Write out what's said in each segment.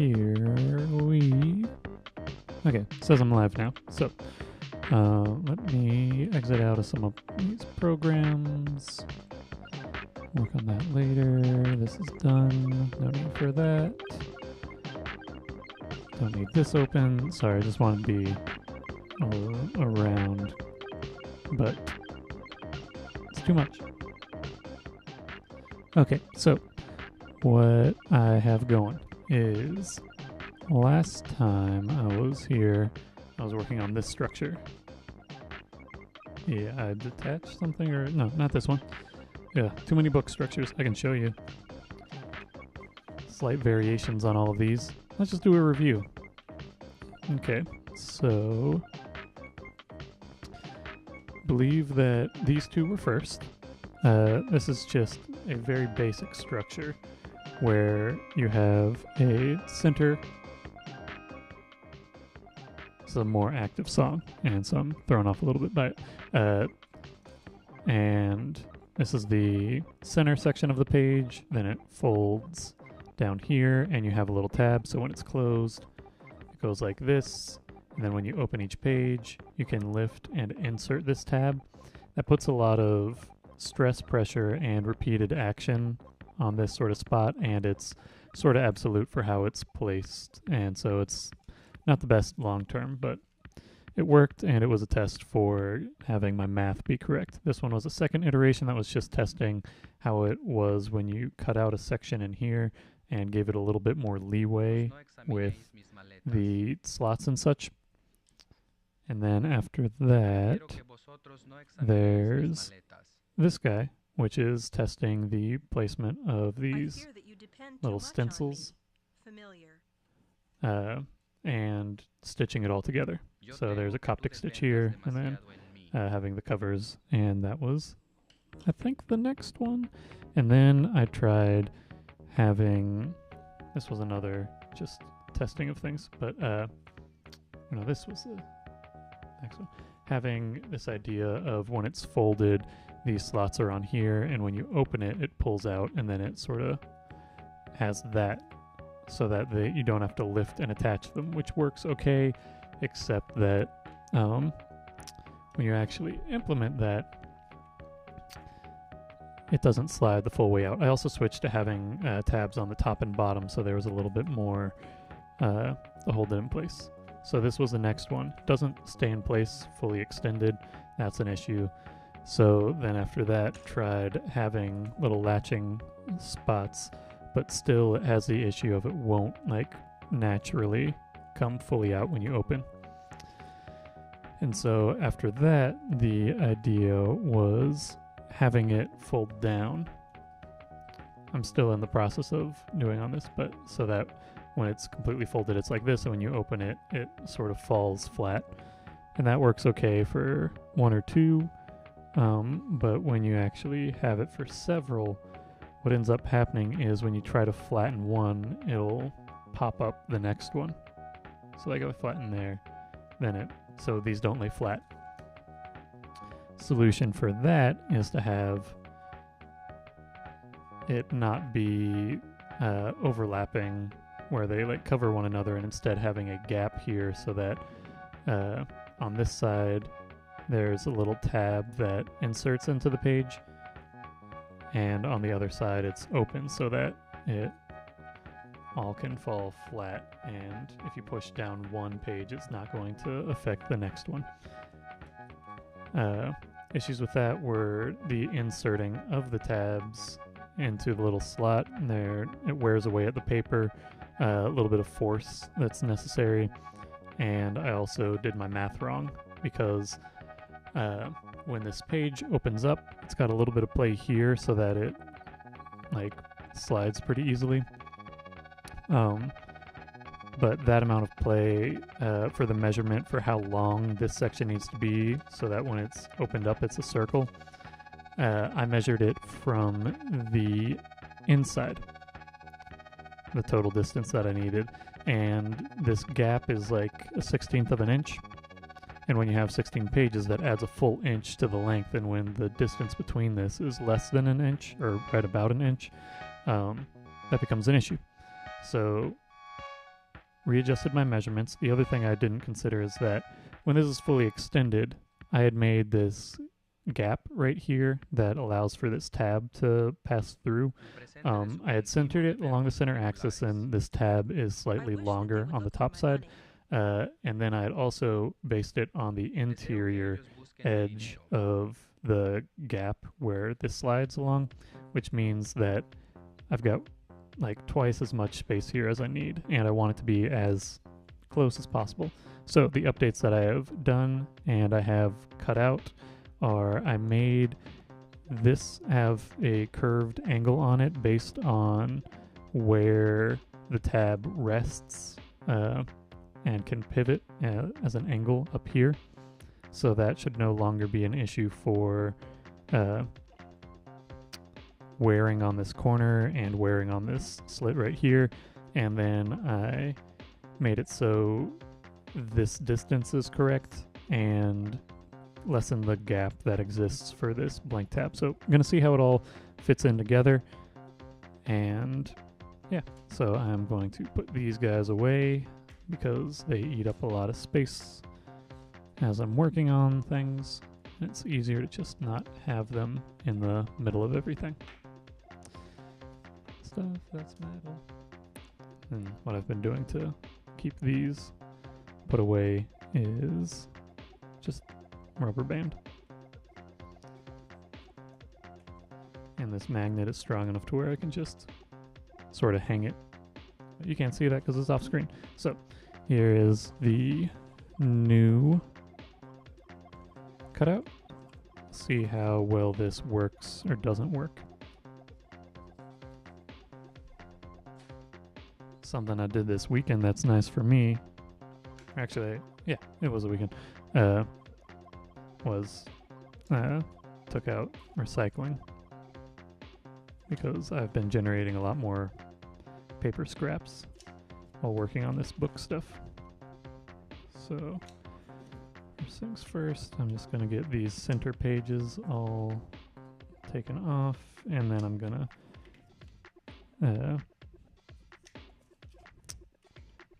here we... Okay, it says I'm live now. So, let me exit out of some of these programs. Work on that later. This is done. No need for that. Don't need this open. Sorry, I just want to be around, but it's too much. Okay, so what I have going is last time I was here, I was working on this structure. Yeah, I detached something, or no, not this one. Yeah, too many book structures. I can show you slight variations on all of these. Let's just do a review. Okay, so believe that these two were first. This is just a very basic structure where you have a center, some more active song, and some thrown off a little bit by it. And this is the center section of the page, then it folds down here, and you have a little tab, so when it's closed, it goes like this, and then when you open each page, you can lift and insert this tab. That puts a lot of stress, pressure, and repeated action on this sort of spot, and it's sort of absolute for how it's placed, and so it's not the best long term, but it worked, and it was a test for having my math be correct. This one was a second iteration that was just testing how it was when you cut out a section in here and gave it a little bit more leeway with the slots and such. And then after that, there's this guy, which is testing the placement of these little stencils and stitching it all together. So there's a Coptic stitch here, and then having the covers, and that was, I think, the next one. And then I tried having, this was another just testing of things, but no, this was the next one. Having this idea of when it's folded, these slots are on here, and when you open it, it pulls out, and then it sort of has that so that you don't have to lift and attach them, which works okay, except that when you actually implement that, it doesn't slide the full way out. I also switched to having tabs on the top and bottom, so there was a little bit more to hold it in place. So this was the next one. Doesn't stay in place fully extended. That's an issue. So then after that, tried having little latching spots, but still it has the issue of it won't like naturally come fully out when you open. And so after that, the idea was having it fold down. I'm still in the process of doing on this, but so that when it's completely folded, it's like this, and when you open it, it sort of falls flat. And that works okay for one or two, but when you actually have it for several, what ends up happening is when you try to flatten one, it'll pop up the next one. So like if I flatten there, then so these don't lay flat. Solution for that is to have it not be overlapping where they like cover one another, and instead having a gap here so that on this side there's a little tab that inserts into the page, and on the other side it's open so that it all can fall flat, and if you push down one page, it's not going to affect the next one. Issues with that were the inserting of the tabs into the little slot, and there it wears away at the paper, a little bit of force that's necessary, and I also did my math wrong because when this page opens up, it's got a little bit of play here so that it like slides pretty easily. But that amount of play for the measurement for how long this section needs to be so that when it's opened up it's a circle, I measured it from the inside, the total distance that I needed, and this gap is like a 1/16 of an inch, and when you have 16 pages, that adds a full inch to the length, and when the distance between this is less than an inch, or right about an inch, that becomes an issue. So readjusted my measurements. The other thing I didn't consider is that when this is fully extended, I had made this gap right here that allows for this tab to pass through. I had centered it along the center axis, and this tab is slightly longer on the top side. And then I had also based it on the interior edge of the gap where this slides along, which means that I've got like twice as much space here as I need, and I want it to be as close as possible. So the updates that I have done and I have cut out are I made this have a curved angle on it based on where the tab rests and can pivot as an angle up here. So that should no longer be an issue for wearing on this corner and wearing on this slit right here. And then I made it so this distance is correct and lessen the gap that exists for this blank tab. So I'm going to see how it all fits in together. And yeah, so I'm going to put these guys away because they eat up a lot of space as I'm working on things. It's easier to just not have them in the middle of everything. Stuff that's metal. And what I've been doing to keep these put away is just rubber band. And this magnet is strong enough to where I can just sort of hang it. You can't see that because it's off screen. So here is the new cutout. See how well this works or doesn't work. Something I did this weekend that's nice for me. Actually, yeah, it was a weekend. Took out recycling because I've been generating a lot more paper scraps while working on this book stuff. So first things first, I'm just gonna get these center pages all taken off, and then I'm gonna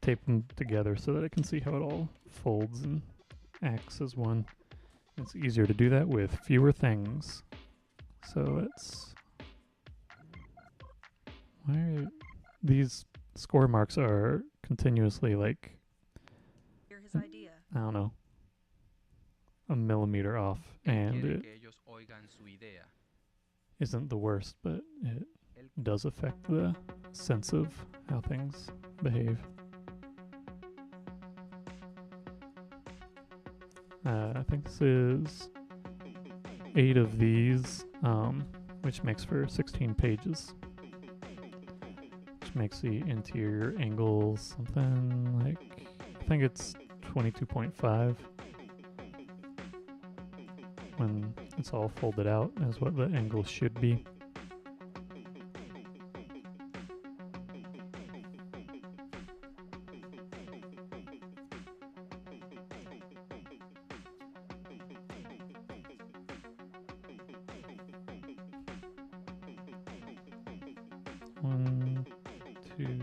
tape them together so that I can see how it all folds and acts as one. It's easier to do that with fewer things. So let's... These score marks are continuously like... His idea. I don't know, a millimeter off, and it isn't the worst, but it does affect the sense of how things behave. I think this is 8 of these, which makes for 16 pages. Which makes the interior angle something like, I think it's 22.5. When it's all folded out is what the angle should be. One, two, three,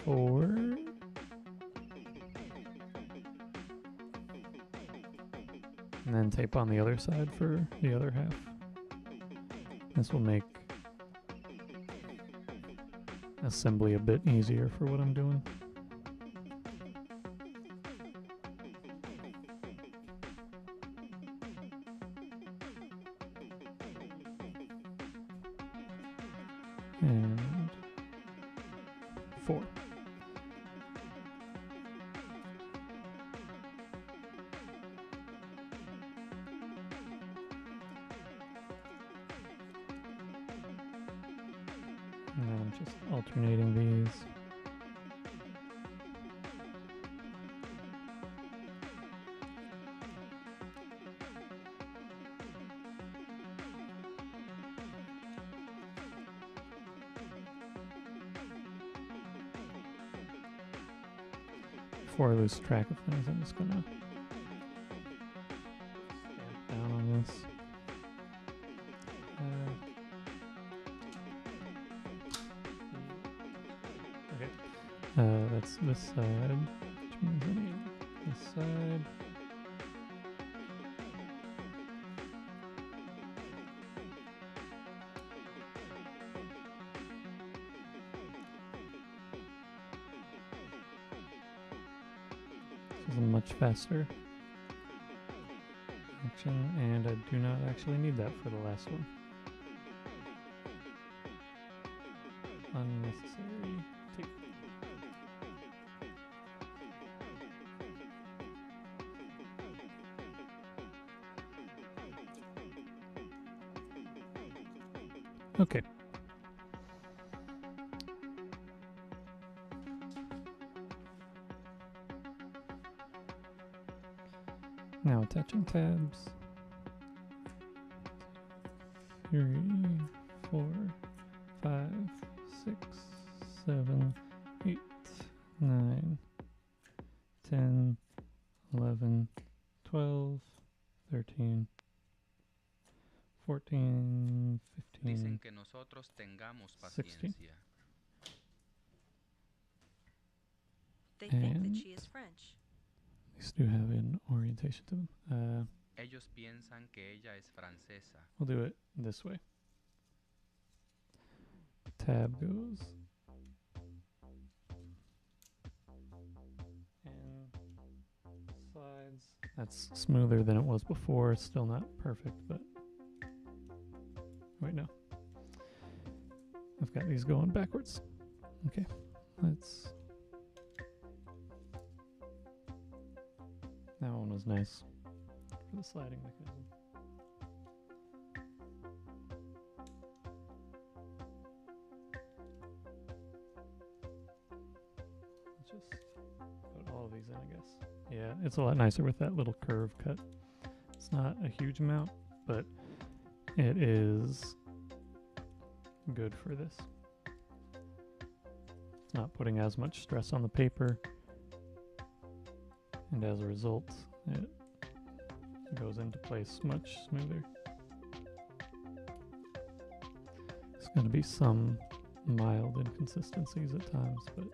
4. And then tape on the other side for the other half. This will make assembly a bit easier for what I'm doing. And 4. And then I'm just alternating these. Before I lose track of things, I'm just gonna That's this side. Which means I need this side. This is a much faster action, and I do not actually need that for the last one. Unnecessary tape. Okay. Now attaching tabs. 3, 4, 5, 6, 7, 8, 9, 10, 11, 12, 13, 14, 15, Dicen que nosotros tengamos 16. paciencia. They think And that she is French. these do have an orientation to them. Ellos piensan que ella es francesa. We'll do it this way. Tab goes. And slides. That's smoother than it was before. Still not perfect, but... Wait, no. I've got these going backwards. Okay, let's... That one was nice for the sliding mechanism. Let's just put all of these in, I guess. Yeah, it's a lot nicer with that little curve cut. It's not a huge amount, but it is good for this. It's not putting as much stress on the paper, and as a result, it goes into place much smoother. There's going to be some mild inconsistencies at times, but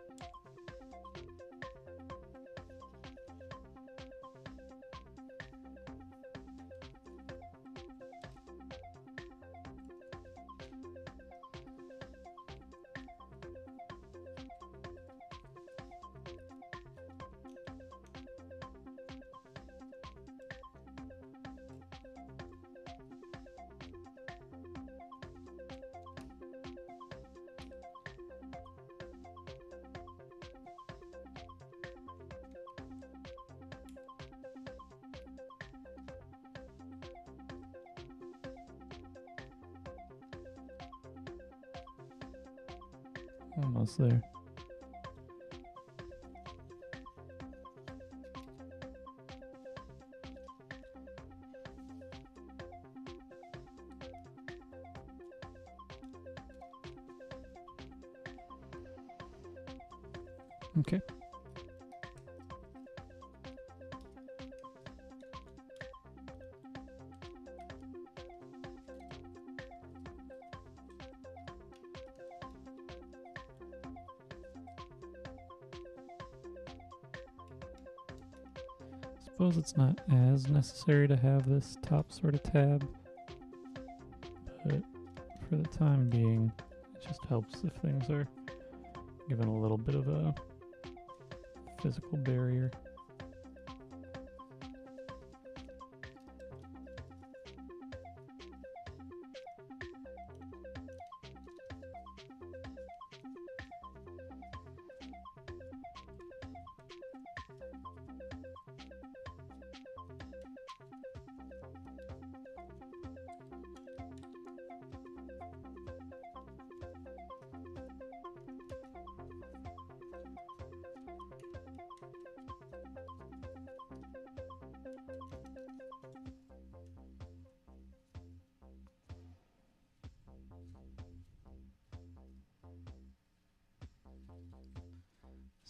almost there. Okay. Suppose it's not as necessary to have this top sort of tab, but for the time being, it just helps if things are given a little bit of a physical barrier.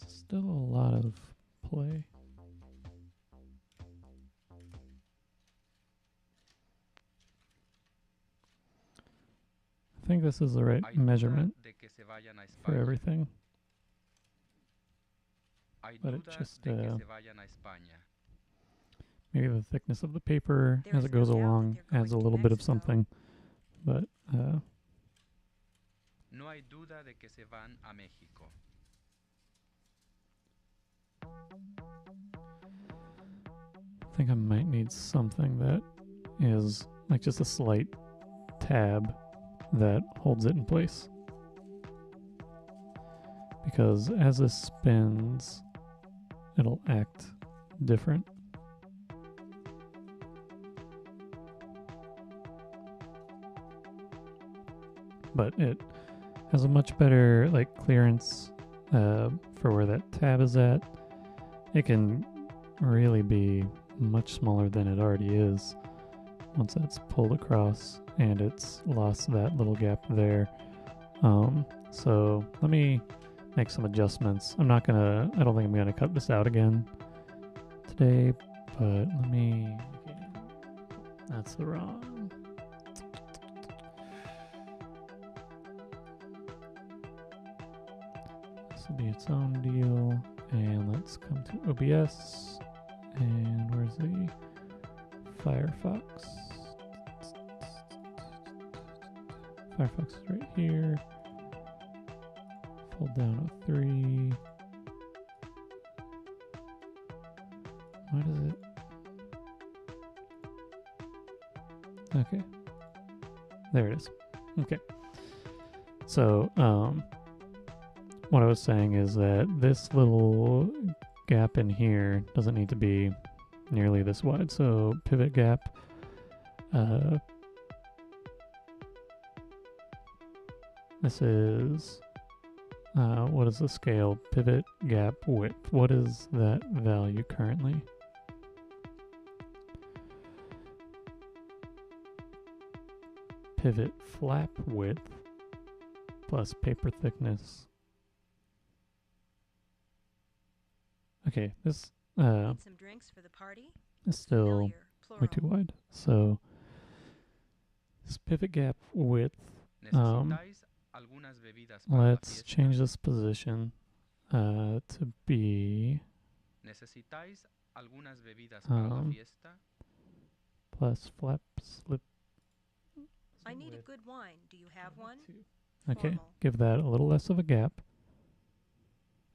Still a lot of play. I think this is the right Hay duda measurement de que se vayan a for España. everything. Hay But it duda just, de que se vayan a España. maybe the thickness of the paper There as is it no goes doubt that along they're adds a going to little bit of Mexico. something. But No hay duda de que se van a México. I think I might need something that is like just a slight tab that holds it in place. Because as this spins, it'll act different. But it has a much better like clearance for where that tab is at. It can really be much smaller than it already is once that's pulled across and it's lost that little gap there. So let me make some adjustments. I don't think I'm gonna cut this out again today, but okay, that's the wrong. This will be its own deal, and let's come to OBS, and where's the Firefox? Firefox is right here. Fold down a 3. Why does it? Okay. There it is. Okay. So, what I was saying is that this little gap in here doesn't need to be nearly this wide. So, pivot gap, this is, what is the scale? Pivot gap width. What is that value currently? Pivot flap width plus paper thickness. Okay, this Need some drinks for the party? is still Familiar, way plural. too wide. So this pivot gap width, ¿Necesitáis algunas bebidas para la let's fiesta? change this position to be ¿Necesitáis algunas bebidas para la fiesta? plus flap slip. I need a good wine. Do you have one? Okay, Formal. give that a little less of a gap.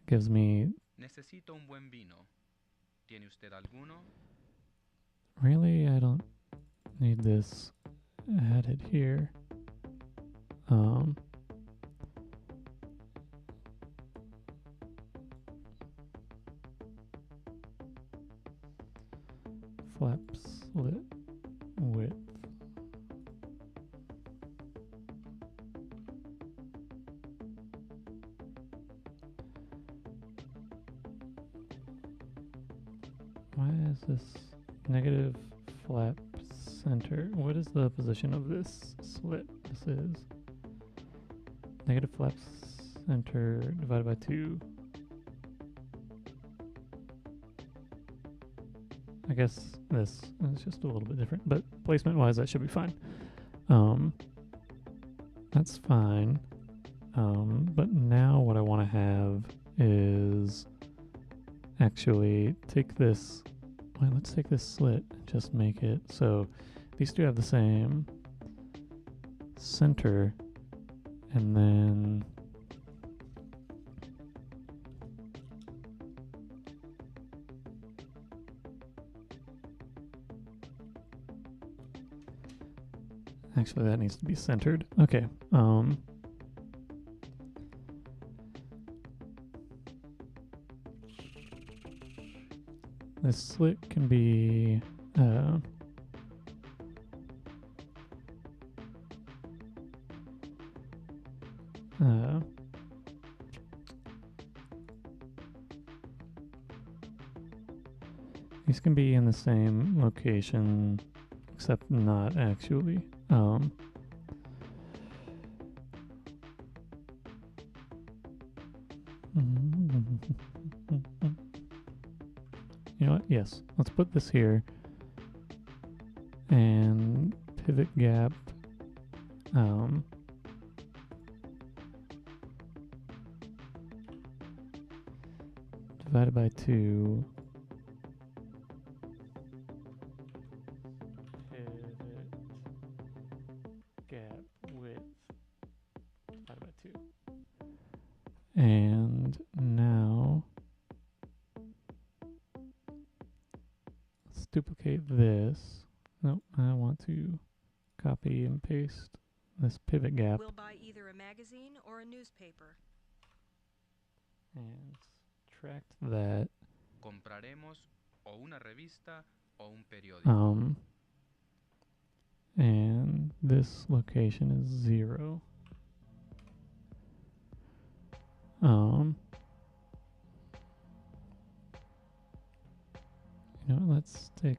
Gives me, Necesito un buen vino. ¿Tiene usted alguno? really, I don't need this added here. Flap slit width. Why is this negative flap center? What is the position of this slit? This is negative flap center divided by 2. I guess this is just a little bit different, but placement wise that should be fine. That's fine. But now what I want to have is actually take this, well, let's take this slit and just make it so these two have the same center, and then actually that needs to be centered. Okay. This slit can be these can be in the same location, except not actually. You know what? Yes. Let's put this here. And pivot gap. divided by 2. Pivot gap width divided by 2. And now let's duplicate this. Nope, I want to copy and paste this pivot gap We'll buy either a magazine or a newspaper. and subtract that. Compraremos o una revista o un periódico. And this location is 0. You know, let's take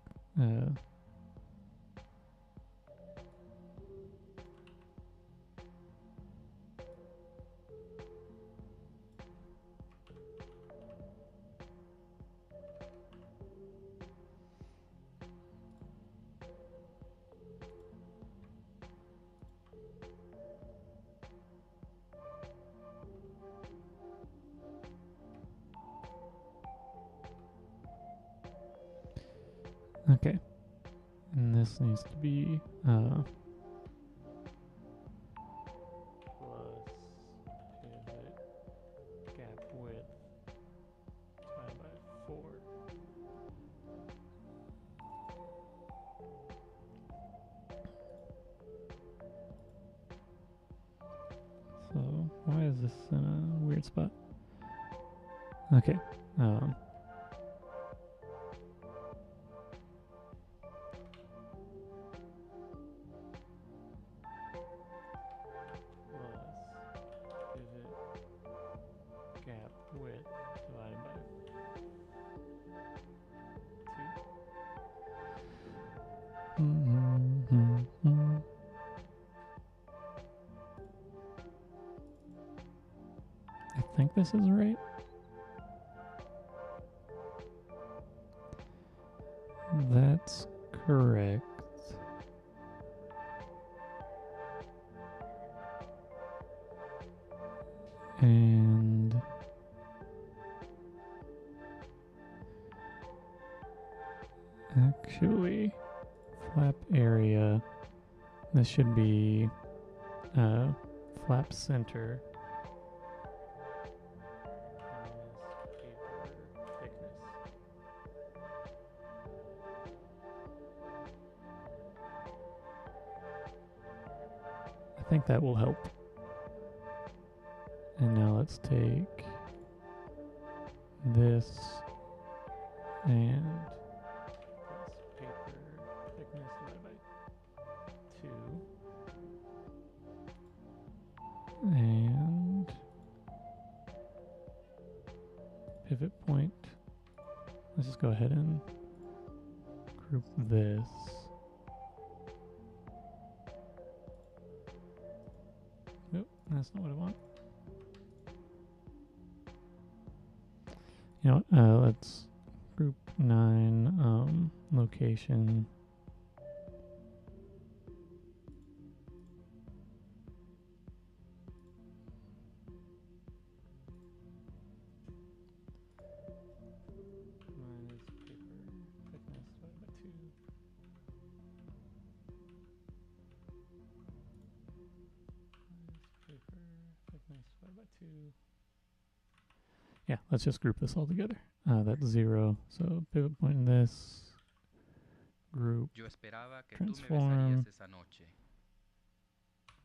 okay, and this needs to be plus pivot gap width divided by 4. So why is this in a weird spot? Okay. Plus pivot gap width divided by 2. I think this is right. That's correct. And actually, flap area, this should be flap center minus paper thickness. I think that will help. And now let's take this and plus paper thickness divided by 2. And pivot point. Let's just go ahead and group this. Nope, that's not what I want. You know what, let's group 9 location. Minus paper thickness divided by 2. Minus paper thickness divided by 2. Yeah, let's just group this all together. That's 0. So pivot point in this group Yo esperaba que tú me transform besarías esa noche.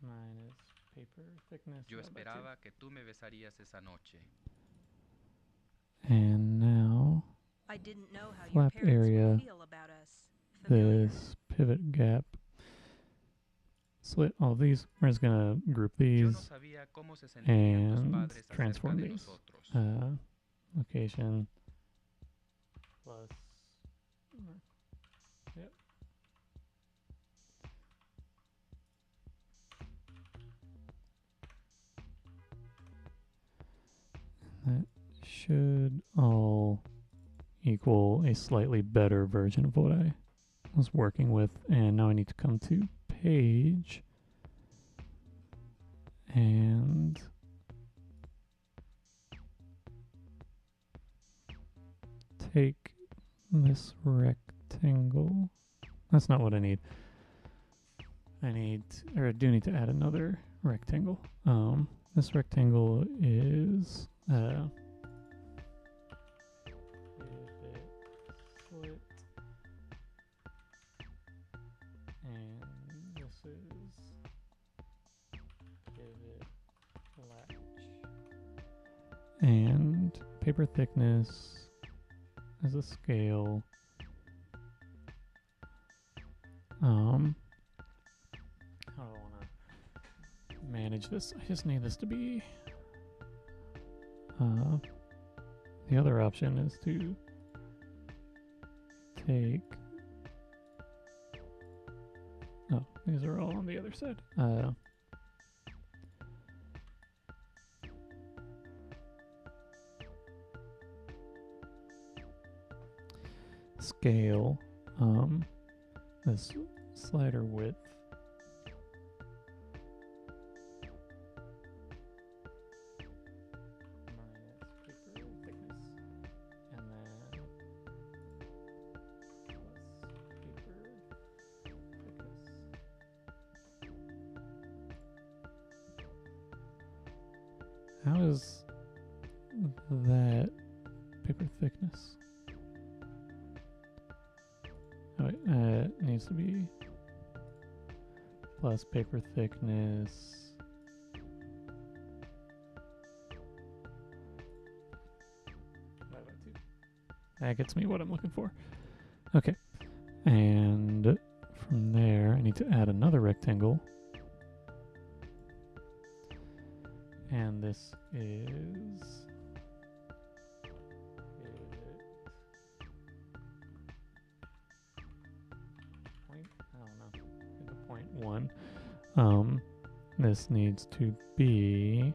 minus paper thickness Yo divided by 2. esperaba que tú me besarías esa noche. And now I didn't know how your flap parents area, would feel about us. Familiar. this pivot gap, split all of these. We're just gonna group Yo these. no sabía cómo se sentirían tus And padres acerca transform de these. nosotros. Location plus. Yep. That should all equal a slightly better version of what I was working with. And now I need to come to page and take this rectangle. That's not what I need. I do need to add another rectangle. This rectangle is if it slit, and this is pivot latch, and paper thickness as a scale. How do I want to manage this? I just need this to be. The other option is to take. Oh, these are all on the other side. Scale. This slider width. How is that paper thickness? Oh, wait, it needs to be plus paper thickness. That gets me what I'm looking for. Okay. And from there, I need to add another rectangle. And this is point 1. This needs to be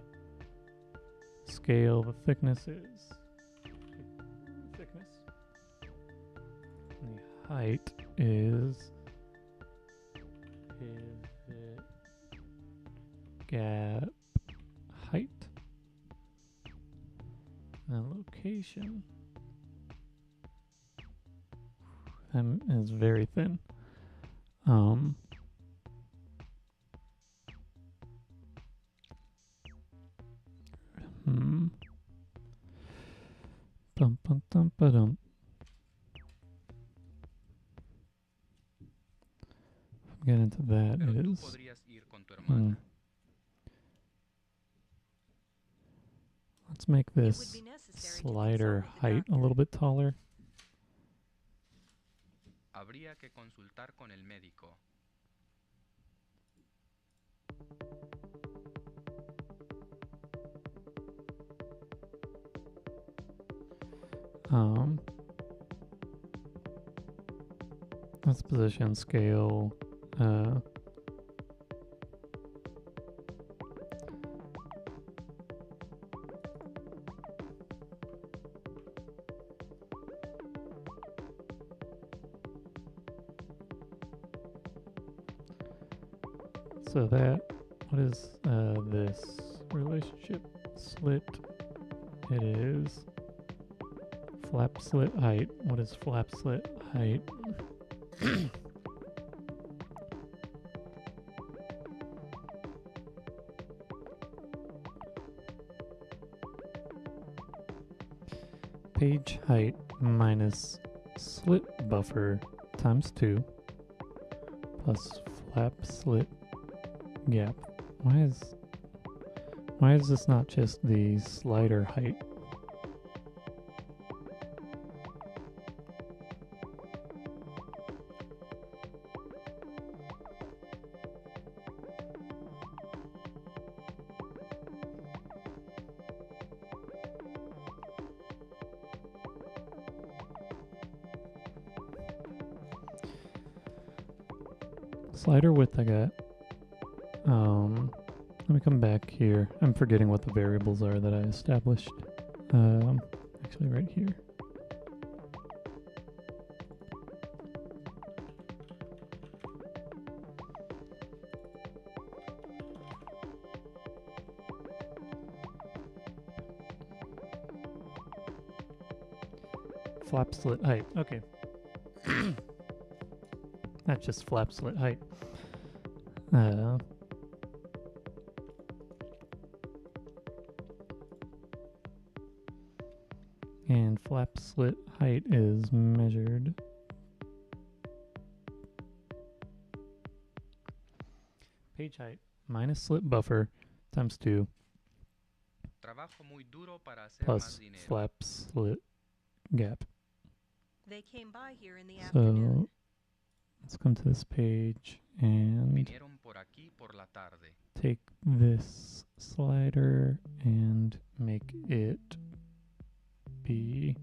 scale. The thickness is thickness. And the height is pivot gap height. And location. That is very thin. Bum, bum, bum, ba-dum. Get into that. Pero It tú is. podrías ir con tu hermana. Let's make It would this be necessary to slider consult with the height a doctor. little bit taller. Habría que consultar con el médico. Let's position scale. So that, what is this relationship? Slit. It is flap slit height. What is flap slit height? Page height minus slit buffer times 2 plus flap slit gap. Why is this not just the slider height? Slider width I got. Let me come back here. I'm forgetting what the variables are that I established. Actually right here. flap slit height. Okay. That's just flap slit height. And flap slit height is measured. Page height minus slit buffer times 2 Trabajo muy duro para hacer plus más dinero. flap slit gap. They came by here in the afternoon. So let's come to this page and Vinieron por aquí por la tarde. take this slider and make it be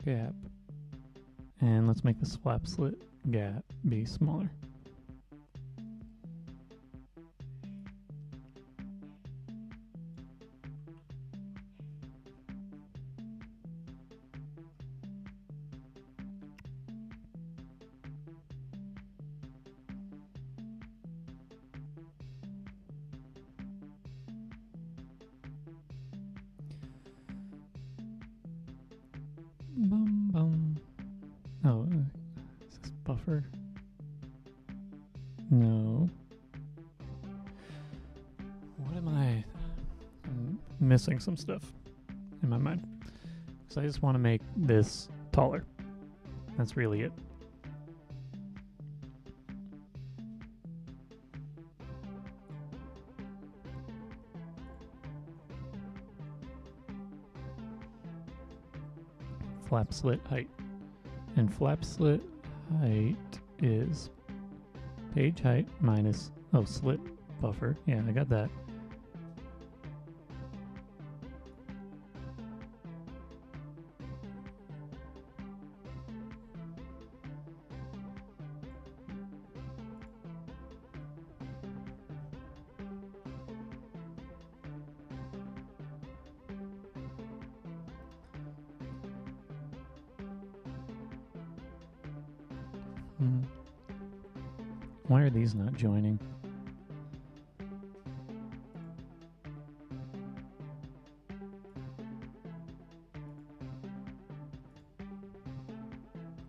gap. And let's make this flap slit gap be smaller. Bum bum. Oh, is this buffer? No. What am I? I'm missing some stuff in my mind. So I just want to make this taller. That's really it. Flap slit height. And flap slit height is page height minus, slit buffer. Yeah, I got that. Why are these not joining?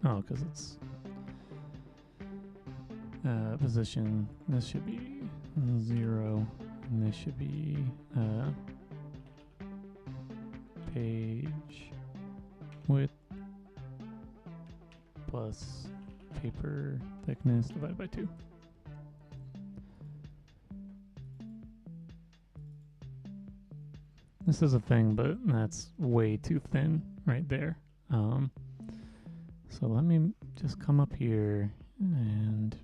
Oh, because it's position. This should be 0, and this should be page width plus paper thickness divided by 2. This is a thing, but that's way too thin right there. So let me just come up here and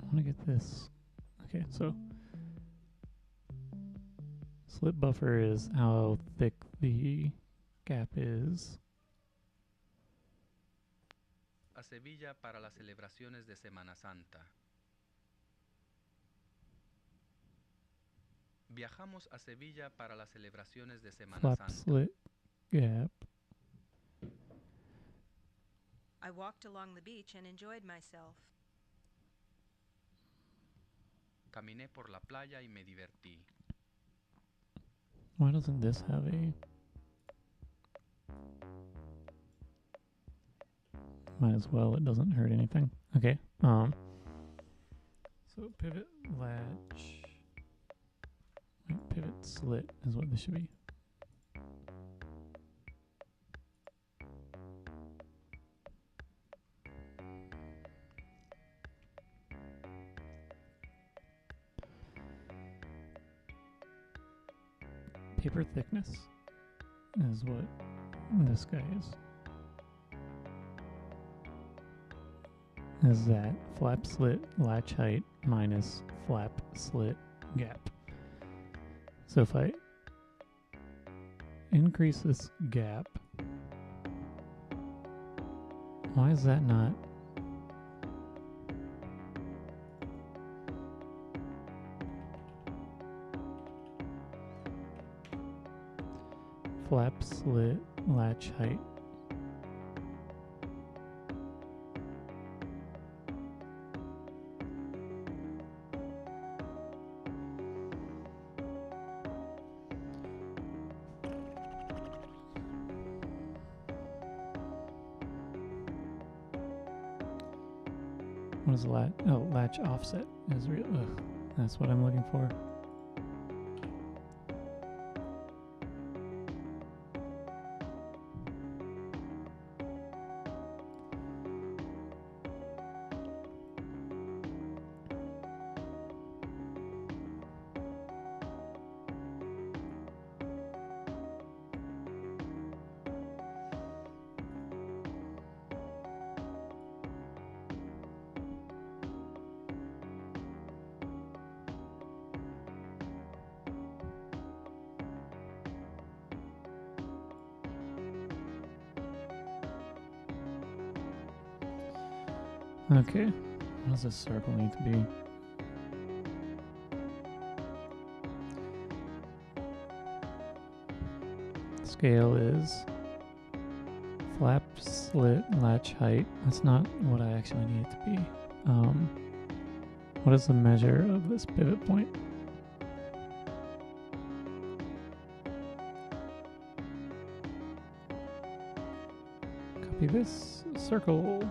I want to get this. Okay, so slit buffer is how thick the gap is. A Sevilla para las celebraciones de Semana Santa. Viajamos a Sevilla para las celebraciones de Semana Flap Santa. slit gap. I walked along the beach and enjoyed myself. Caminé por la playa y me divertí. Why doesn't this have a... Might as well, it doesn't hurt anything. Okay, so pivot latch, pivot slit is what this should be. Paper thickness is what this guy is. Is that flap slit latch height minus flap slit gap. So if I increase this gap, why is that not? Flap slit latch height. What is the latch? Oh, latch offset is real. Ugh, that's what I'm looking for. Okay, what does this circle need to be? Scale is flap, slit, latch height. That's not what I actually need it to be. What is the measure of this pivot point? Copy this circle.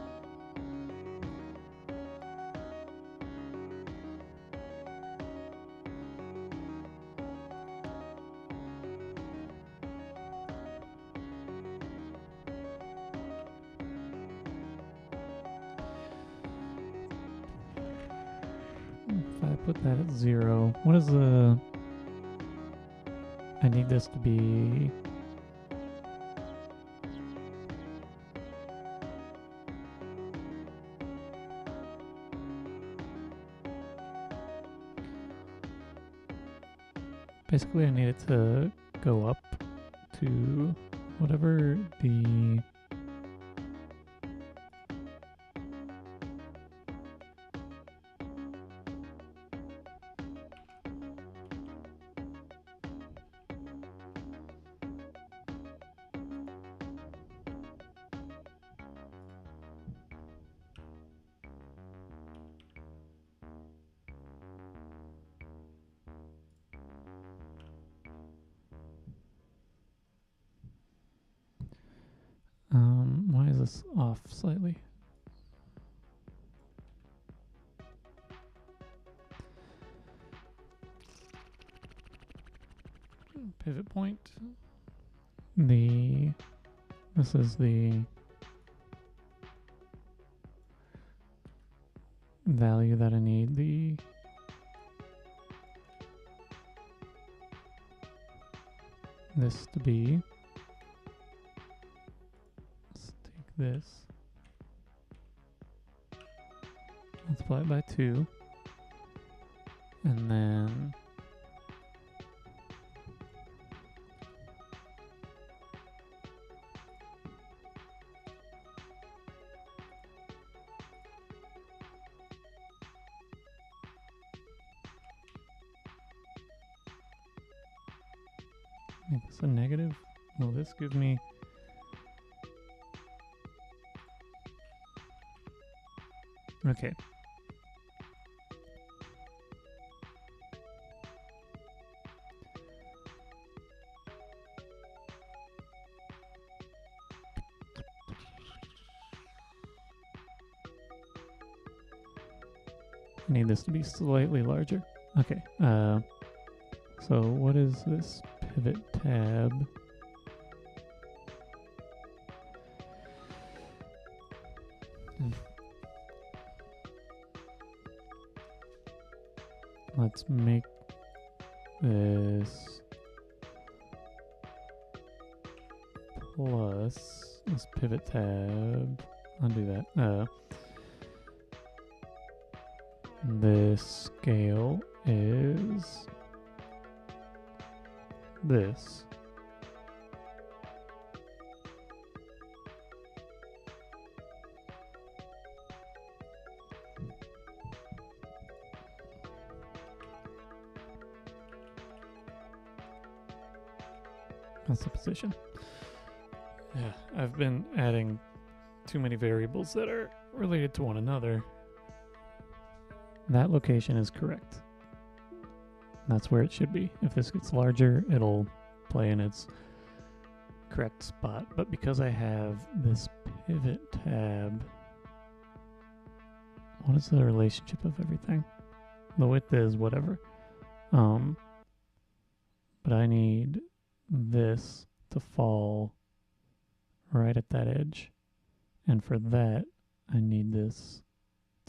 If I put that at 0, what is the... I need this to be... Basically, I need it to go up to whatever the... why is this off slightly? Pivot point. This is the value that I need this to be. Let's take this, multiply it by 2, and then make this a negative. Will this give me... Okay. I need this to be slightly larger. Okay. So what is this pivot tab? Let's make this plus this pivot tab. Undo that. This scale is this. That's the position. Yeah, I've been adding too many variables that are related to one another. That location is correct. That's where it should be. If this gets larger, it'll play in its correct spot. But because I have this pivot tab, what is the relationship of everything? The width is whatever. But I need this to fall right at that edge. And for that, I need this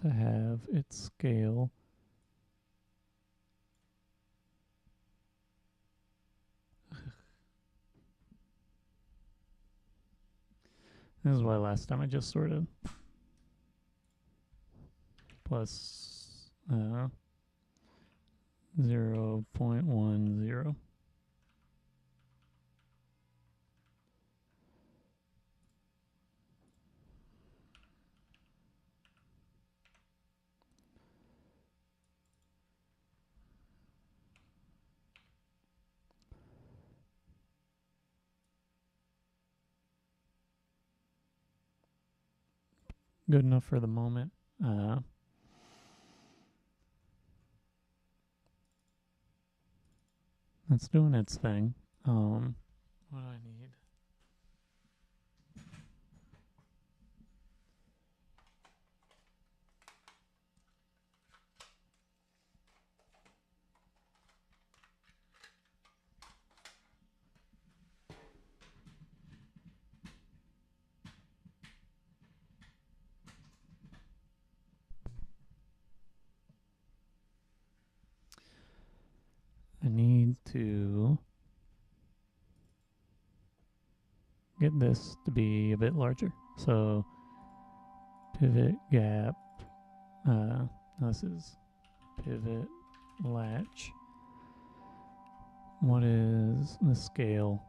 to have its scale This is why last time I just sort of plus 0.10. Good enough for the moment. It's doing its thing. What do I need? I need to get this to be a bit larger. So pivot gap. This is pivot latch. What is the scale?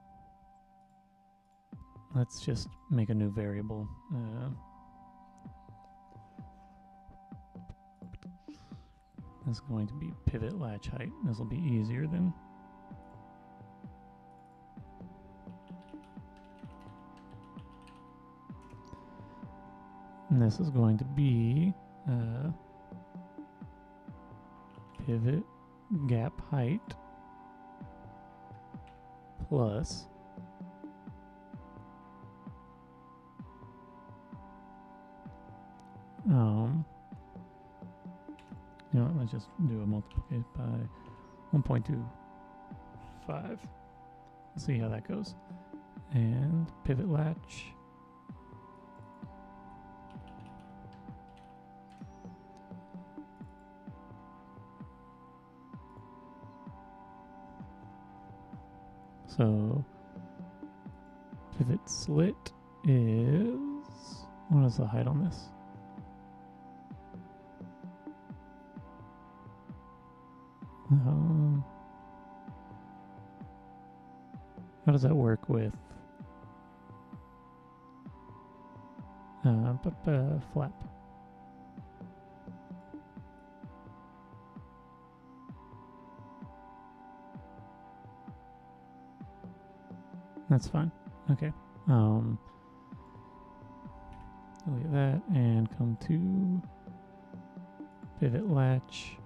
Let's just make a new variable. This is going to be pivot latch height. This will be easier than. And this is going to be pivot gap height plus you know what, let's just do a multiplication by 1.25. See how that goes. And pivot latch. So pivot slit is, what is the height on this? How does that work with flap? That's fine. Okay. Delete that and come to pivot latch.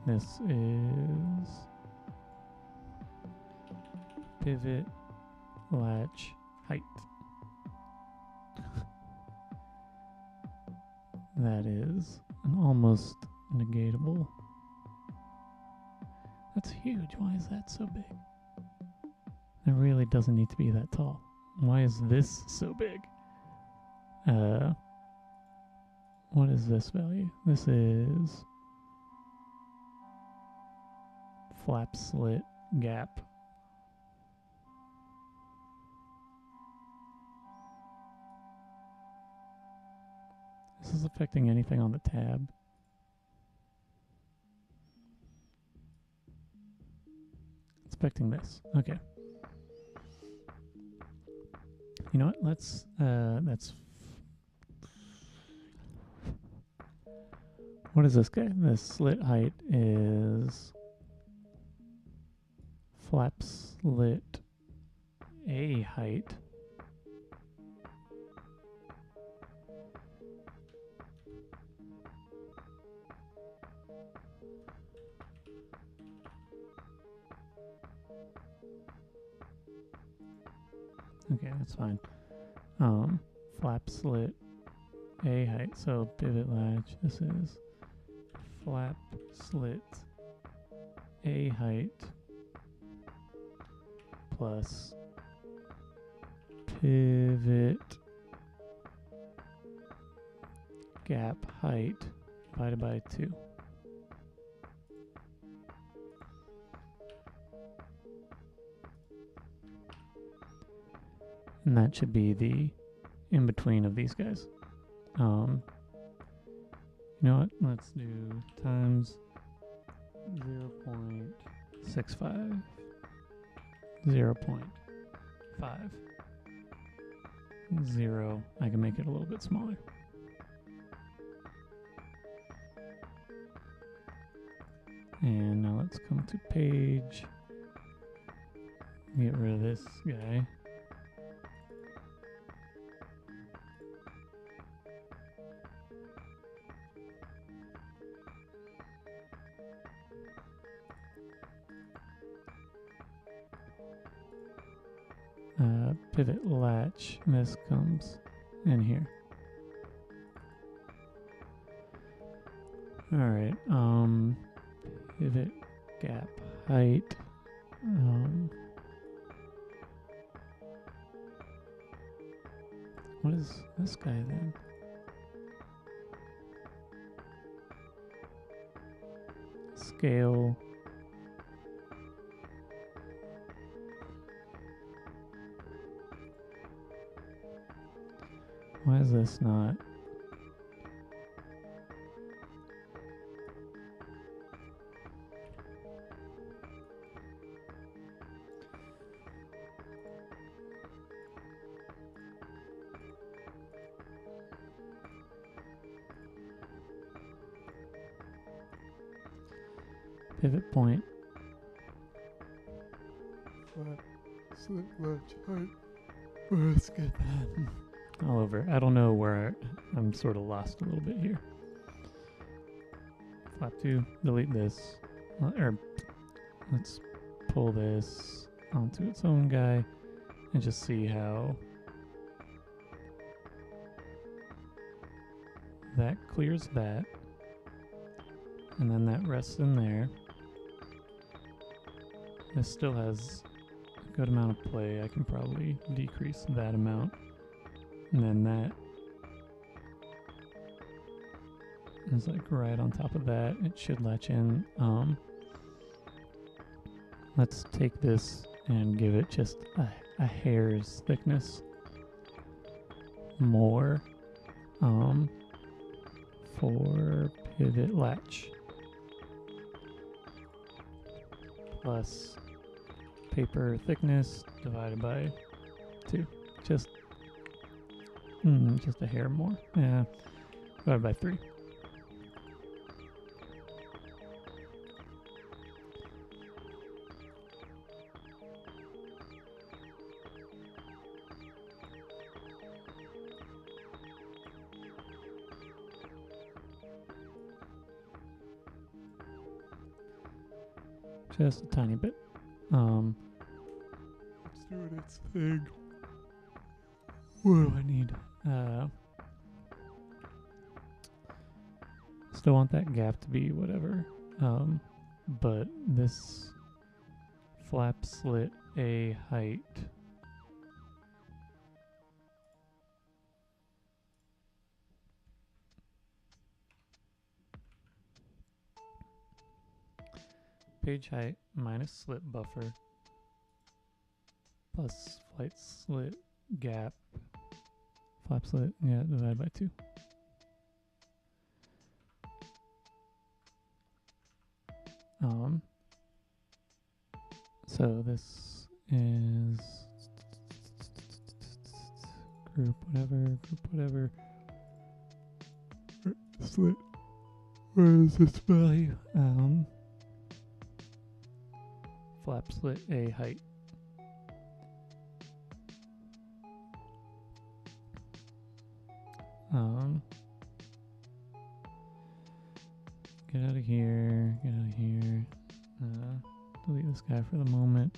This is pivot latch height. That is an almost negatable. That's huge. Why is that so big? It really doesn't need to be that tall. Why is this so big? What is this value? This is flap slit gap. Is this affecting anything on the tab? It's affecting this. Okay. You know what? Let's what is this guy? The slit height is flap slit A height. Okay, that's fine. Flap slit A height. So pivot latch. This is flap slit A height plus pivot gap height divided by 2. And that should be the in between of these guys. You know what? Let's do times 0.65, 0.5, 0. I can make it a little bit smaller. And now let's come to page. Get rid of this guy. Pivot latch, and this comes in here. Alright, pivot gap height, what is this guy then? Scale. Why is this not? Pivot point. Flat slit latch height. Let's get that. All over. I don't know where I'm sort of lost a little bit here. Flap 2, delete this. Or let's pull this onto its own guy and just see how that clears that. And then that rests in there. This still has a good amount of play. I can probably decrease that amount. And then that is like right on top of that. It should latch in. Let's take this and give it just a hair's thickness more for pivot latch plus paper thickness divided by 2. Just a hair more. Yeah. Divided by 3. Just a tiny bit. Let's do its thing. What do I need? Still want that gap to be whatever. But this flap slit A height page height minus slit buffer plus flight slit gap flap slit, yeah, divided by 2. So this is group whatever, slit, where is this value? Flap slit A height. Get out of here, delete this guy for the moment.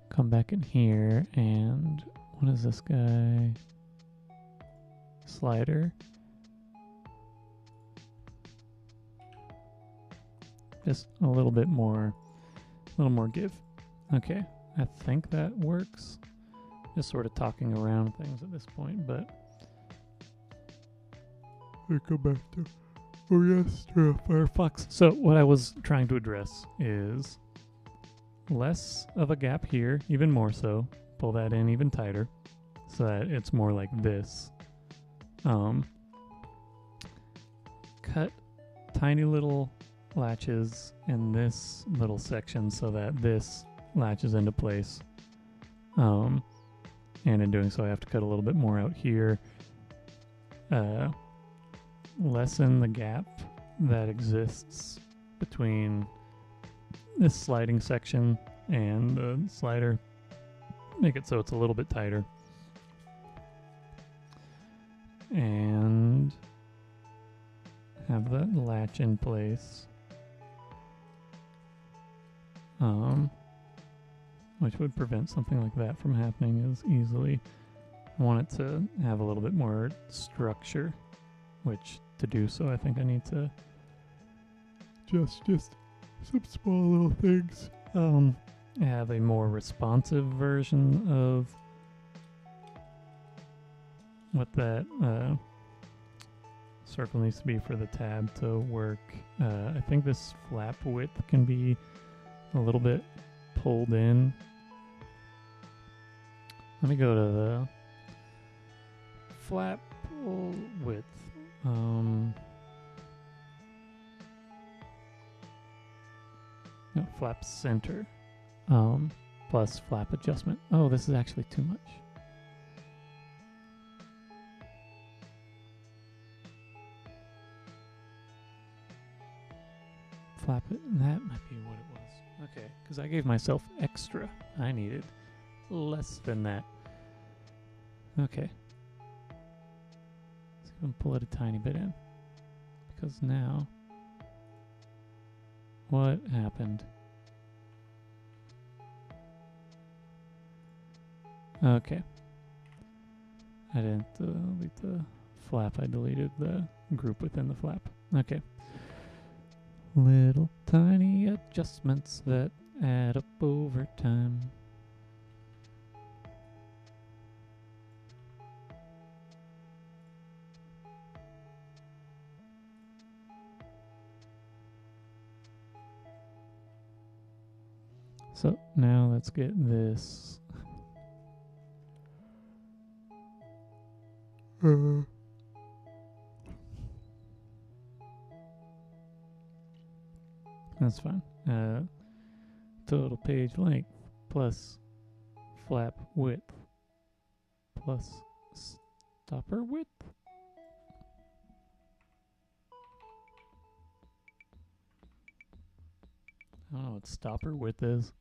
Come back in here, and what is this guy? slider. Just a little bit more, a little more give. Okay, I think that works. Just sort of talking around things at this point, but I go back to Firefox. So what I was trying to address is less of a gap here, even more so. Pull that in even tighter so that it's more like this. Cut tiny little latches in this little section so that this latches into place. And in doing so, I have to cut a little bit more out here. Lessen the gap that exists between this sliding section and the slider. Make it so it's a little bit tighter. And have that latch in place. Which would prevent something like that from happening as easily. I want it to have a little bit more structure, which to do so I think I need to just some small little things. Have a more responsive version of what that circle needs to be for the tab to work. I think this flap width can be a little bit pulled in. Let me go to the flap width. No, flap center. Plus flap adjustment. Oh, this is actually too much. Flap it. That might be what it was. Okay, because I gave myself extra. I needed less than that. Okay. Let's even pull it a tiny bit in. Because now, what happened? Okay. I didn't delete the flap. I deleted the group within the flap. Okay. Little tiny adjustments that add up over time. So now let's get this. That's fine. Total page length plus flap width plus stopper width. I don't know what stopper width is.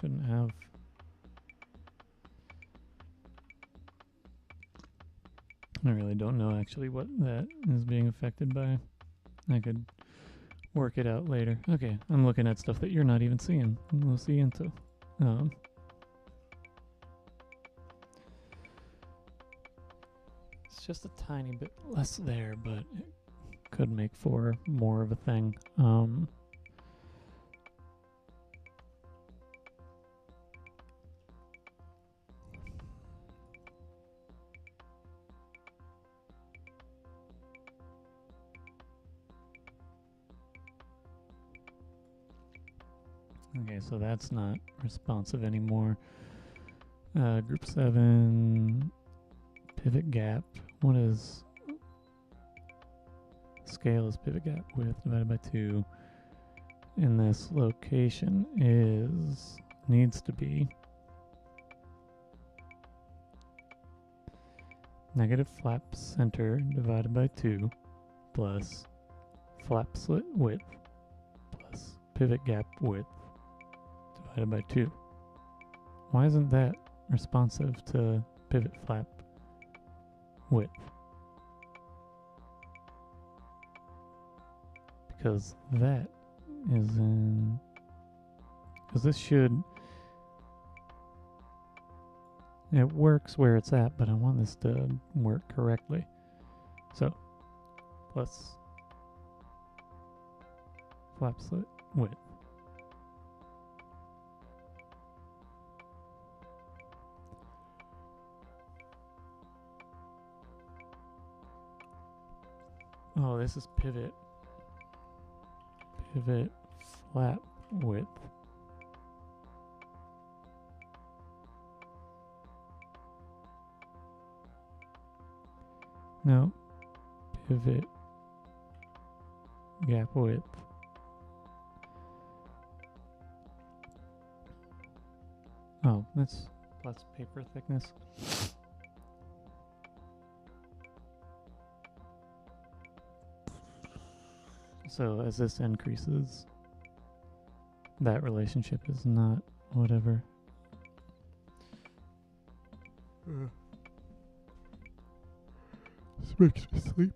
Shouldn't have. I really don't know actually what that is being affected by. I could work it out later. Okay, I'm looking at stuff that you're not even seeing. We'll see into. It's just a tiny bit less there, but it could make for more of a thing. Okay, so that's not responsive anymore. Group 7, pivot gap. What is scale is pivot gap width divided by 2. In this location needs to be negative flap center divided by 2 plus flap slit width plus pivot gap width divided by 2. Why isn't that responsive to pivot flap width? because that is in... Because this should... It works where it's at, but I want this to work correctly. So, plus flap slit width. Oh, this is pivot. Pivot flap width. No. Pivot gap width. Oh, that's plus paper thickness. So as this increases, that relationship is not whatever. This makes me sleepy.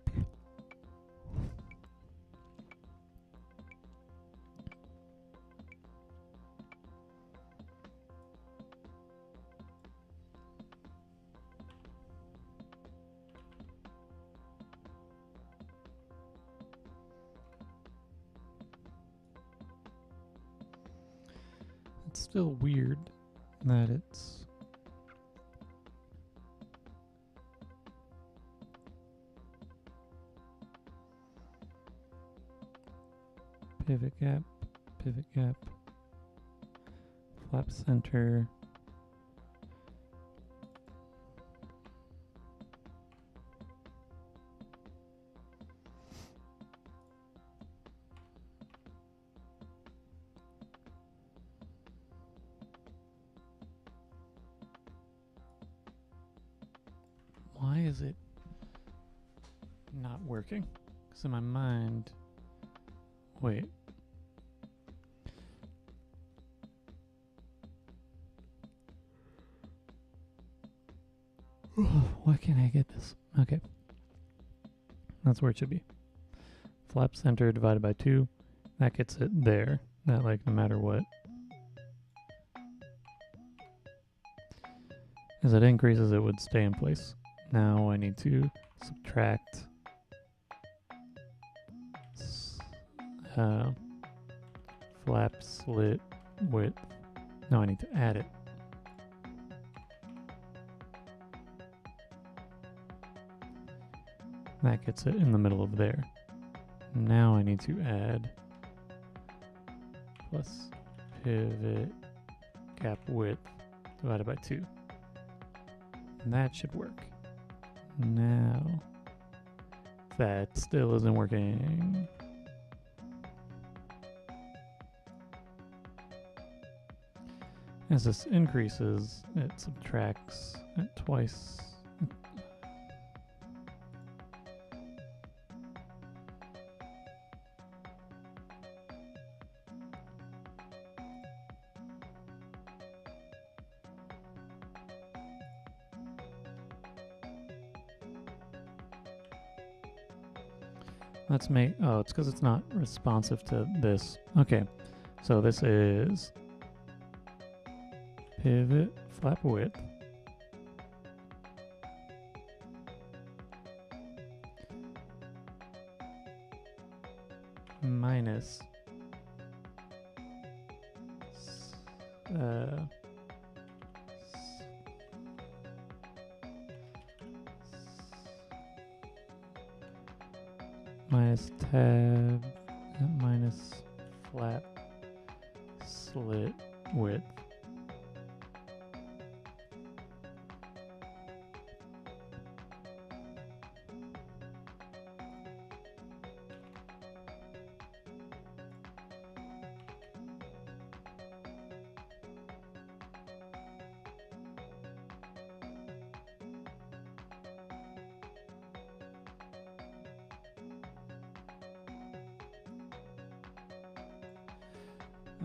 It's still weird that it's pivot gap, flap center. Why is it not working? Because in my mind, wait. Why can't I get this? Okay. That's where it should be. Flap center divided by 2. That gets it there. That, like, no matter what. As it increases, it would stay in place. Now I need to subtract flap slit width. No, I need to add it. That gets it in the middle of there. Now I need to add plus pivot gap width divided by 2. And that should work. Now, that still isn't working. As this increases, it subtracts it twice. Let's make, oh, it's because it's not responsive to this. Okay, so this is pivot flap width minus minus tab minus flap slit width.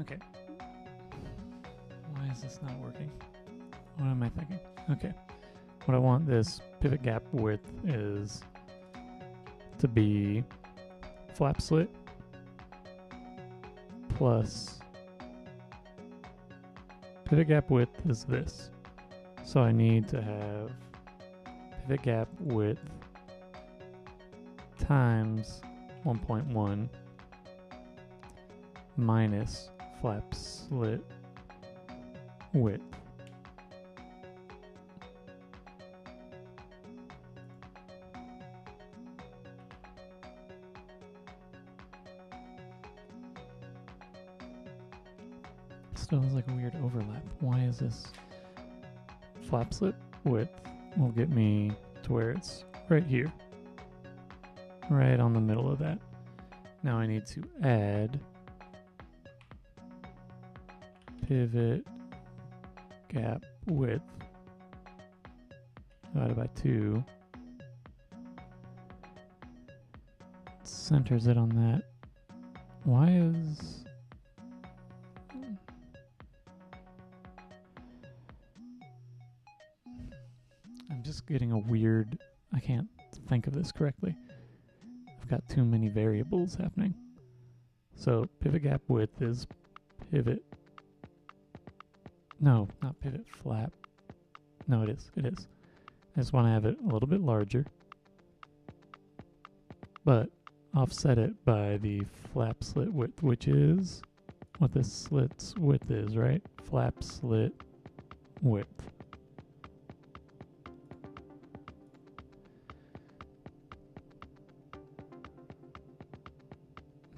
Okay. Why is this not working? What am I thinking? Okay. What I want this pivot gap width is to be flap slit plus pivot gap width is this. So I need to have pivot gap width times 1.1 minus flap slit width. Still has like a weird overlap. Why is this? Flap slit width will get me to where it's right here. Right on the middle of that. Now I need to add pivot gap width divided by 2. Centers it on that. Why is... I'm just getting a weird... I can't think of this correctly. I've got too many variables happening. So pivot gap width is pivot... No, not pivot flap. No, it is. It is. I just want to have it a little bit larger. But offset it by the flap slit width, which is what this slit's width is, right? Flap slit width.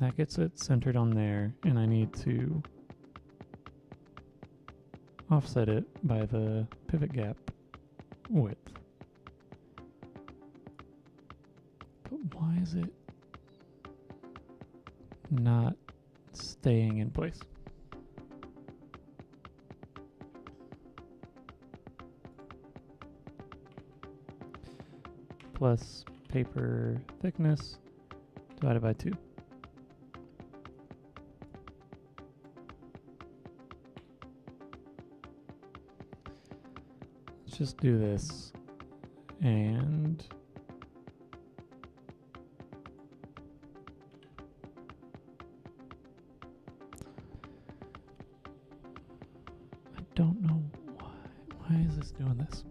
That gets it centered on there, and I need to offset it by the pivot gap width. But why is it not staying in place? Plus paper thickness divided by 2. Let's just do this, and I don't know why. Why is this doing this?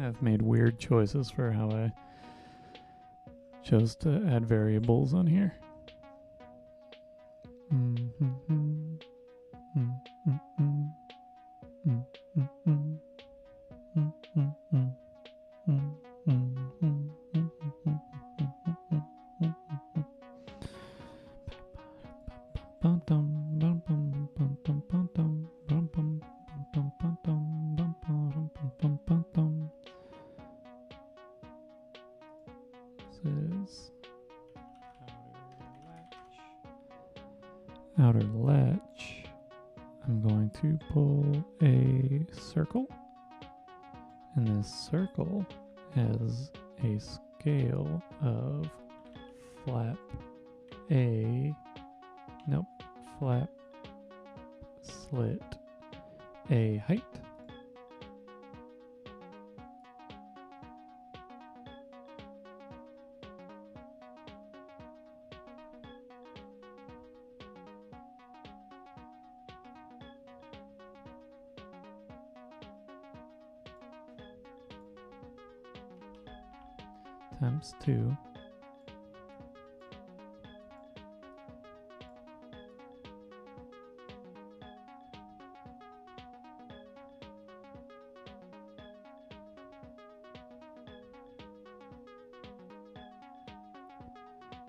I've made weird choices for how I chose to add variables on here. Outer latch. I'm going to pull a circle, and this circle has a scale of flap slit A height. Times 2.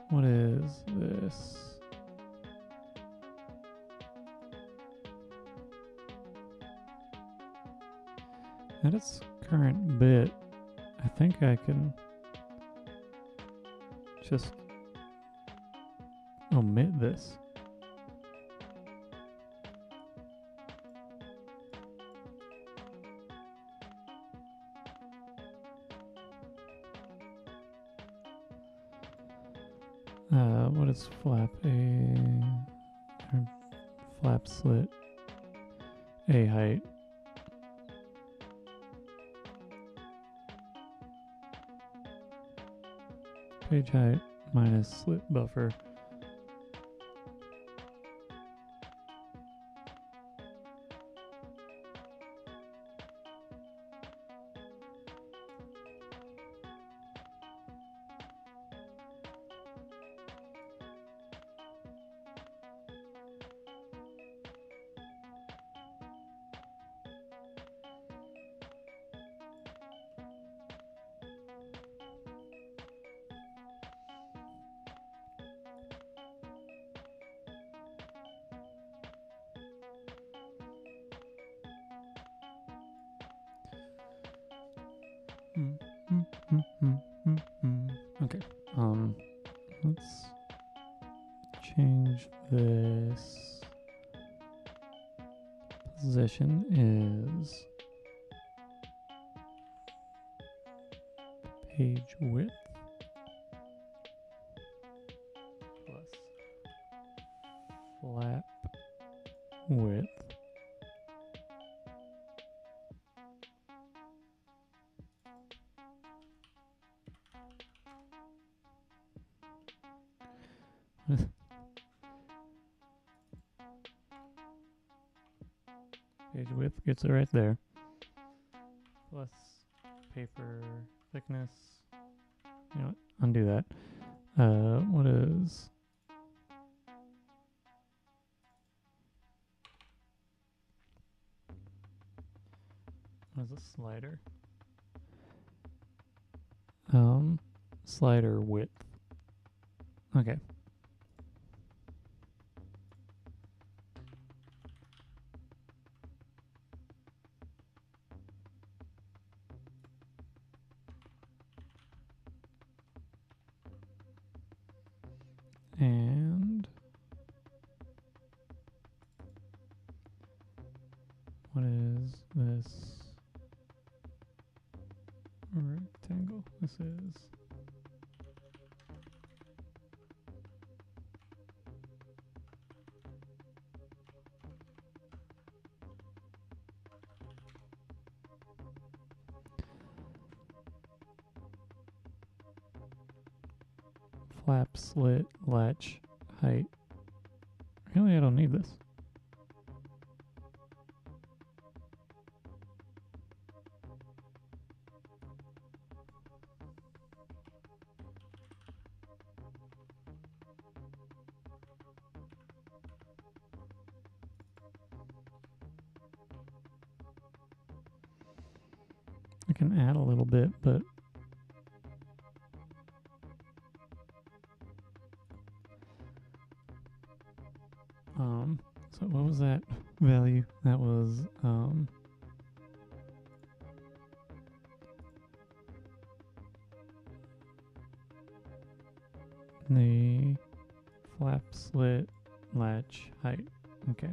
What is this? At its current bit, I think I can just omit this. What is flap flap slit A height? Page height minus slit buffer. Okay. Let's change this. Position is page width plus flap width page width gets it right there, plus paper thickness. You know what? Undo that. What is a slider? Slider width. Okay. And what is this rectangle? This is flap slit latch height. Really, I don't need this. I can add a little bit, but so what was that value? That was the flap slit latch height. Okay.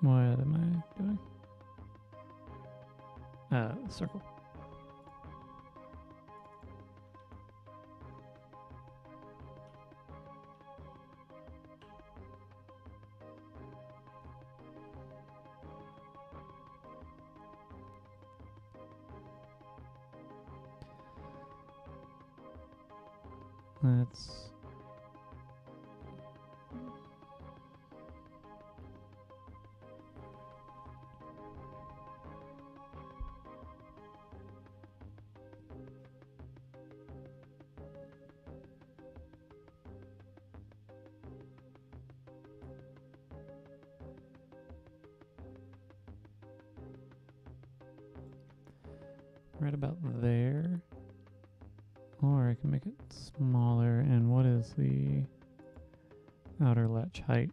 What am I doing? Circle. Let's right about there. Or I can make it smaller. And what is the outer latch height?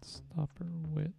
Stopper width.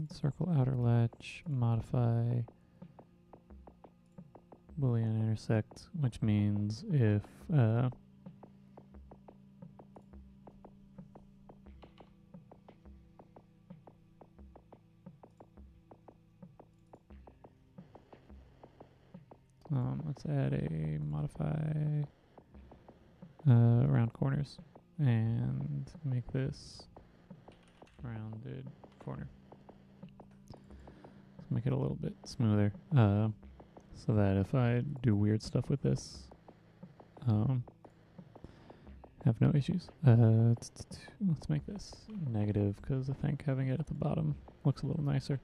Circle outer latch, modify Boolean intersect, which means if let's add a modify round corners and make this rounded corner. Let's make it a little bit smoother, so that if I do weird stuff with this, have no issues. Let's make this negative because I think having it at the bottom looks a little nicer.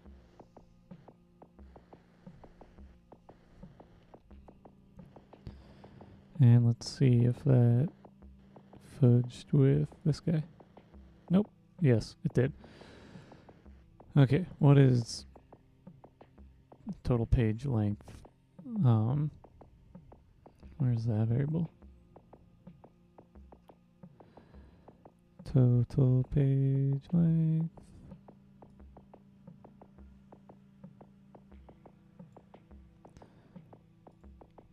And let's see if that fudged with this guy. Nope. Yes, it did. Okay, what is total page length? Where's that variable? Total page length.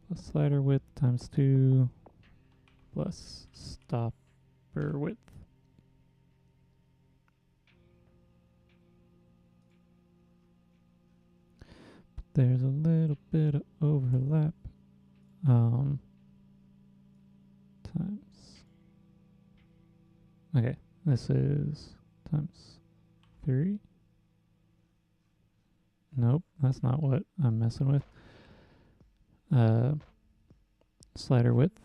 Plus slider width times 2 plus stopper width. There's a little bit of overlap. Times. Okay, this is times 3. Nope, that's not what I'm messing with. Slider width.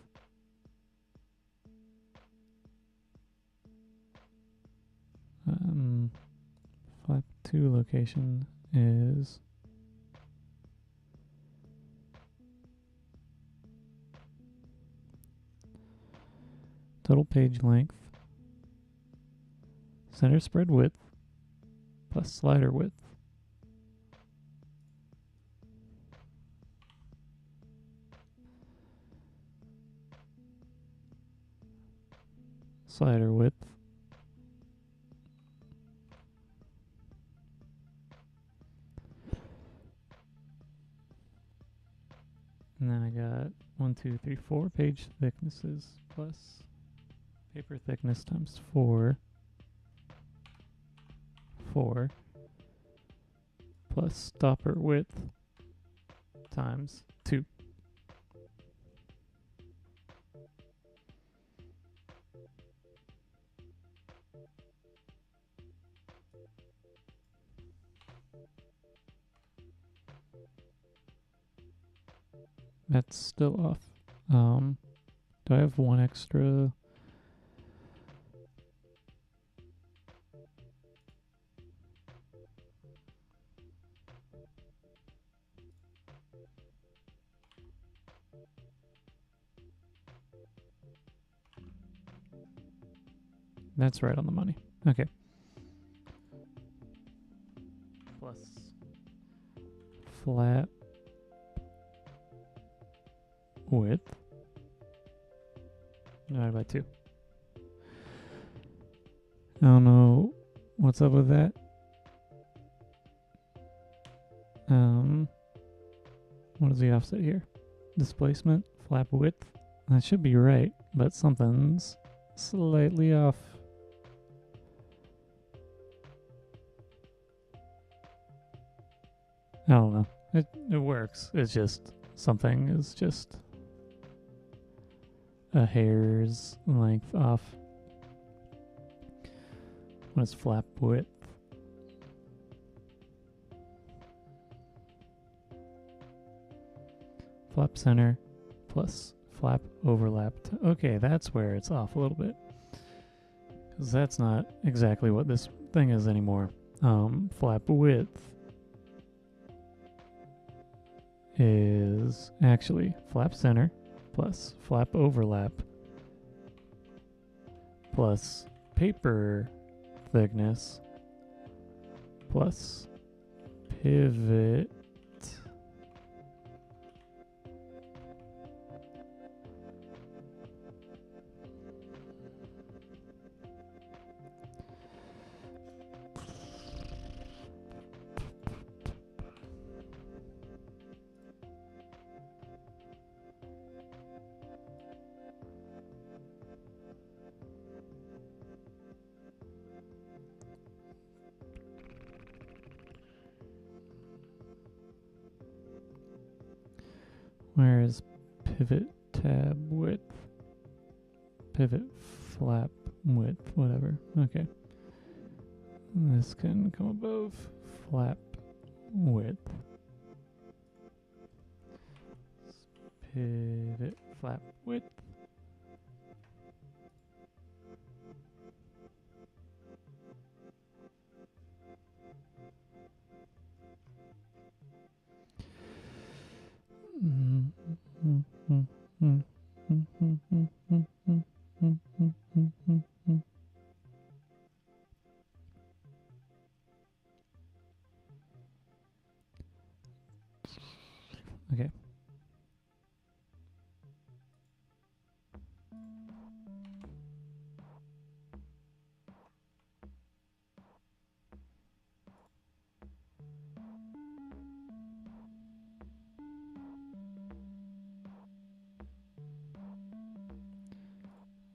Flap 2 location is total page length center spread width plus slider width. Slider width. And then I got 1, 2, 3, 4 page thicknesses plus paper thickness times 4. 4 plus stopper width times 2. That's still off. Do I have one extra? That's right on the money. Okay. Plus flat width divided by 2. I don't know what's up with that. What is the offset here? Displacement, flap width. That should be right, but something's slightly off. I don't know. It works. It's just something is just a hair's length off. What is flap width? Flap center plus flap overlap. Okay, that's where it's off a little bit. Because that's not exactly what this thing is anymore. Flap width is actually flap center plus flap overlap plus paper thickness plus pivot where is pivot tab width? Pivot flap width, whatever. Okay. This can come above flap width. Pivot flap width. Okay.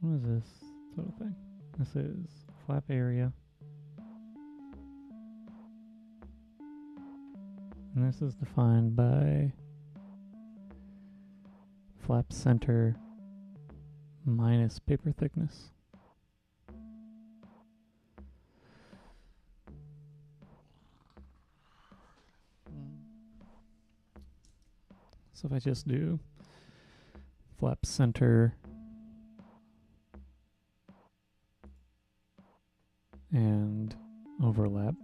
What is this sort of thing? This is flap area. And this is defined by flap center minus paper thickness. So if I just do flap center and overlap,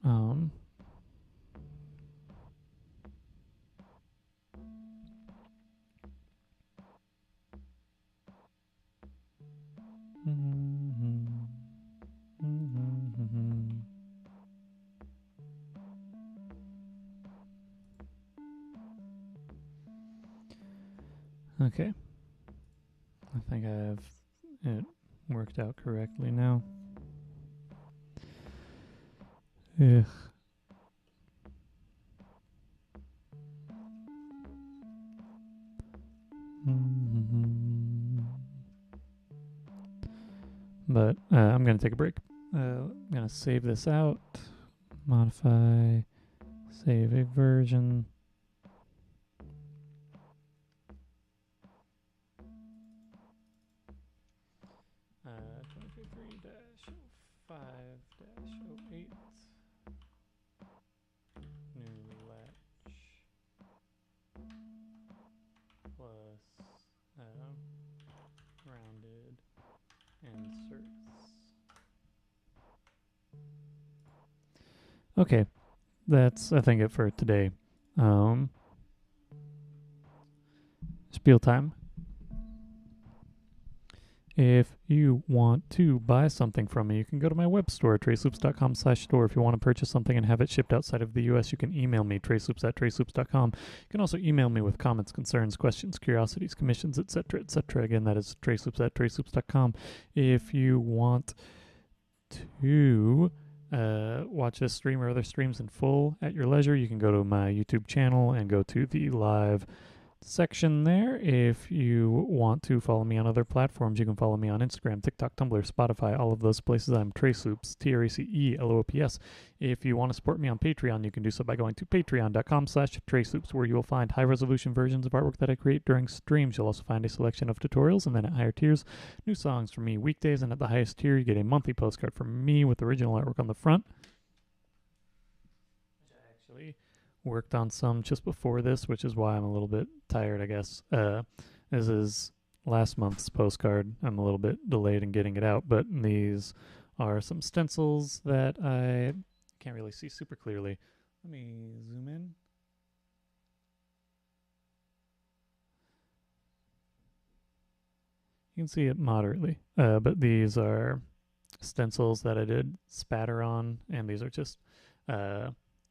Um, Okay. I think I have it worked out correctly now. Ugh. But I'm going to take a break. I'm going to save this out. Modify. Save a version. Uh, 2023-05-08. New latch. Plus rounded inserts. Okay, that's I think it for today. Spiel time. If you want to buy something from me, you can go to my web store, traceloops.com/store. If you want to purchase something and have it shipped outside of the U.S., you can email me, traceloops@traceloops.com. You can also email me with comments, concerns, questions, curiosities, commissions, etc., etc. Again, that is traceloops@traceloops.com. If you want to watch this stream or other streams in full at your leisure, you can go to my YouTube channel and go to the live section there. If you want to follow me on other platforms, you can follow me on Instagram, TikTok, Tumblr, Spotify, all of those places. I'm Traceloops, TRACELOOPS. If you want to support me on Patreon, you can do so by going to patreon.com/Traceloops, where you will find high-resolution versions of artwork that I create during streams. You'll also find a selection of tutorials, and then at higher tiers, new songs from me weekdays, and at the highest tier, you get a monthly postcard from me with original artwork on the front. Actually, worked on some just before this, which is why I'm a little bit tired, I guess. This is last month's postcard. I'm a little bit delayed in getting it out, but these are some stencils that I can't really see super clearly. Let me zoom in. You can see it moderately, but these are stencils that I did spatter on, and these are just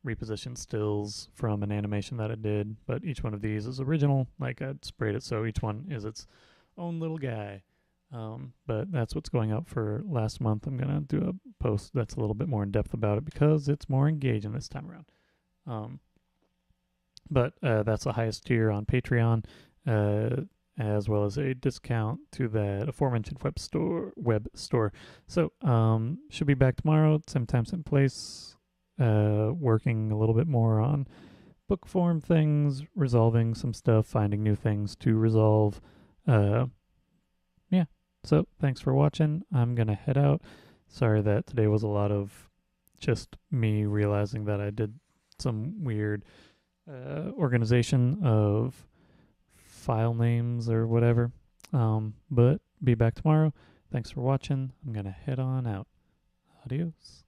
repositioned stills from an animation that I did, but each one of these is original. Like, I sprayed it so each one is its own little guy. But that's what's going up for last month. I'm gonna do a post that's a little bit more in depth about it because it's more engaging this time around. But that's the highest tier on Patreon, as well as a discount to that aforementioned web store. So should be back tomorrow, same time, same place. Working a little bit more on book form things, resolving some stuff, finding new things to resolve. Yeah, so thanks for watching. I'm gonna head out. Sorry that today was a lot of just me realizing that I did some weird organization of file names or whatever. But be back tomorrow. Thanks for watching. I'm gonna head on out. Adios.